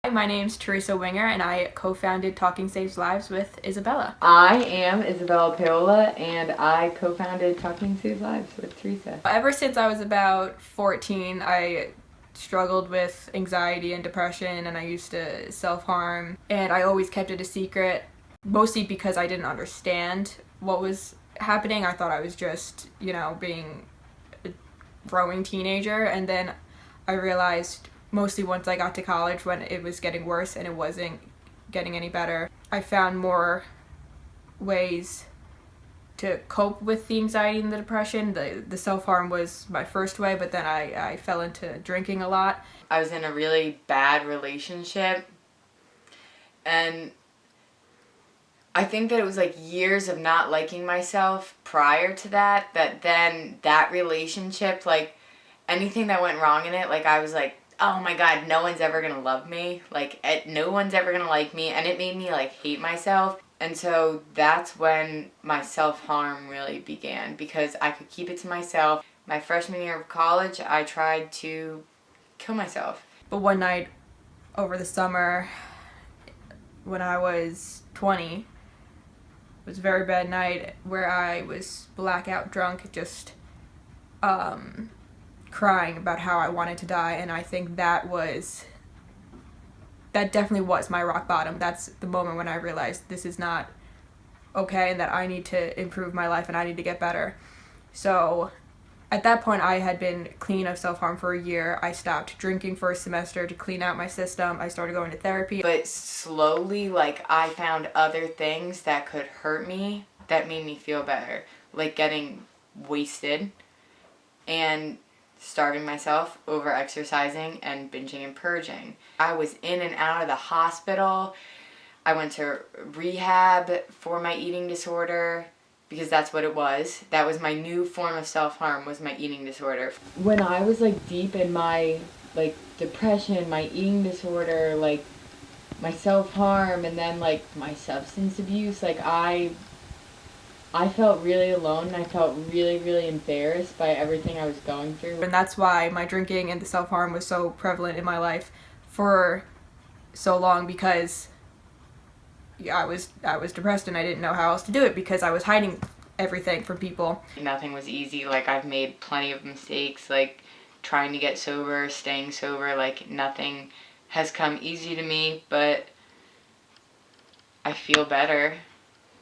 Hi, my name's Teresa Winger and I co-founded Talking Saves Lives with Isabella. I am Isabella Paola and I co-founded Talking Saves Lives with Teresa. Ever since I was about 14, I struggled with anxiety and depression, and I used to self-harm, and I always kept it a secret, mostly because I didn't understand what was happening. I thought I was just, being a growing teenager, and then I realized mostly once I got to college when it was getting worse and it wasn't getting any better, I found more ways to cope with the anxiety and the depression. The self-harm was my first way, but then I fell into drinking a lot. I was in a really bad relationship, and I think that it was like years of not liking myself prior to that then that relationship, like anything that went wrong in it, like I was like, oh my god, no one's ever gonna love me, like no one's ever gonna like me, and it made me like hate myself. And so that's when my self-harm really began, because I could keep it to myself. My freshman year of college, I tried to kill myself. But one night over the summer when I was 20, it was a very bad night where I was blackout drunk, just crying about how I wanted to die, and I think that definitely was my rock bottom. That's the moment when I realized this is not okay and that I need to improve my life and I need to get better. So at that point, I had been clean of self-harm for a year. I stopped drinking for a semester to clean out my system. I started going to therapy. But slowly, like, I found other things that could hurt me that made me feel better. Like getting wasted and starving myself, over exercising, and binging and purging. I was in and out of the hospital. I went to rehab for my eating disorder, because that's what it was. That was my new form of self-harm, was my eating disorder. When I was like deep in my like depression, my eating disorder, like my self-harm, and then like my substance abuse, like I felt really alone, and I felt really, really embarrassed by everything I was going through. And that's why my drinking and the self-harm was so prevalent in my life for so long, because I was depressed and I didn't know how else to do it, because I was hiding everything from people. Nothing was easy. Like, I've made plenty of mistakes, like trying to get sober, staying sober, like nothing has come easy to me, but I feel better.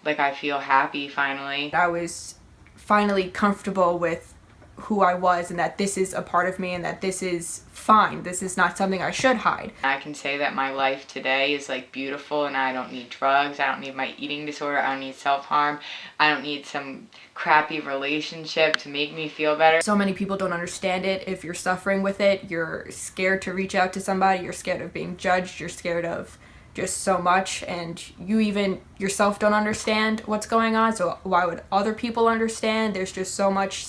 Like, I feel happy finally. I was finally comfortable with who I was, and that this is a part of me, and that this is fine. This is not something I should hide. I can say that my life today is like beautiful, and I don't need drugs, I don't need my eating disorder, I don't need self-harm, I don't need some crappy relationship to make me feel better. So many people don't understand it. If you're suffering with it, you're scared to reach out to somebody, you're scared of being judged, you're scared of just so much, and you even yourself don't understand what's going on, so why would other people understand? There's just so much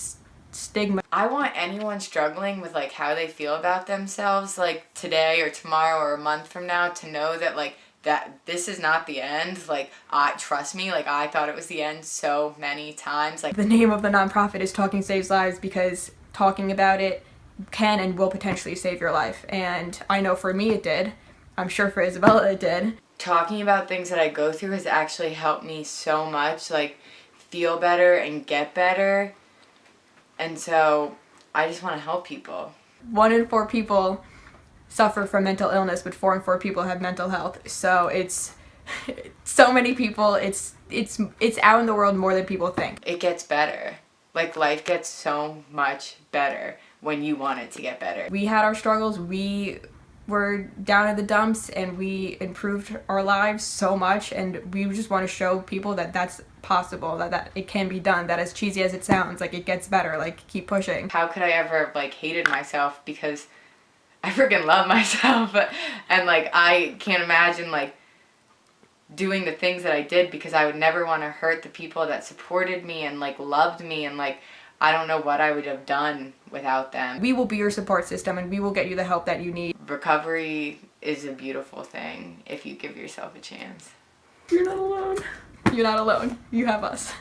stigma. I want anyone struggling with like how they feel about themselves, like today or tomorrow or a month from now, to know that like that this is not the end. Like, trust me, like I thought it was the end so many times. Like, the name of the nonprofit is Talking Saves Lives, because talking about it can and will potentially save your life, and I know for me it did. I'm sure for Isabella it did. Talking about things that I go through has actually helped me so much, like feel better and get better. And so I just want to help people. 1 in 4 people suffer from mental illness, but 4 in 4 people have mental health. So it's so many people. It's out in the world more than people think. It gets better. Like, life gets so much better when you want it to get better. We had our struggles. We were down in the dumps, and we improved our lives so much, and we just want to show people that that's possible, that it can be done, that as cheesy as it sounds, like it gets better, like keep pushing. How could I ever have like hated myself, because I freaking love myself, and like I can't imagine like doing the things that I did, because I would never want to hurt the people that supported me and like loved me, and like I don't know what I would have done without them. We will be your support system, and we will get you the help that you need. Recovery is a beautiful thing if you give yourself a chance. You're not alone. You're not alone. You have us.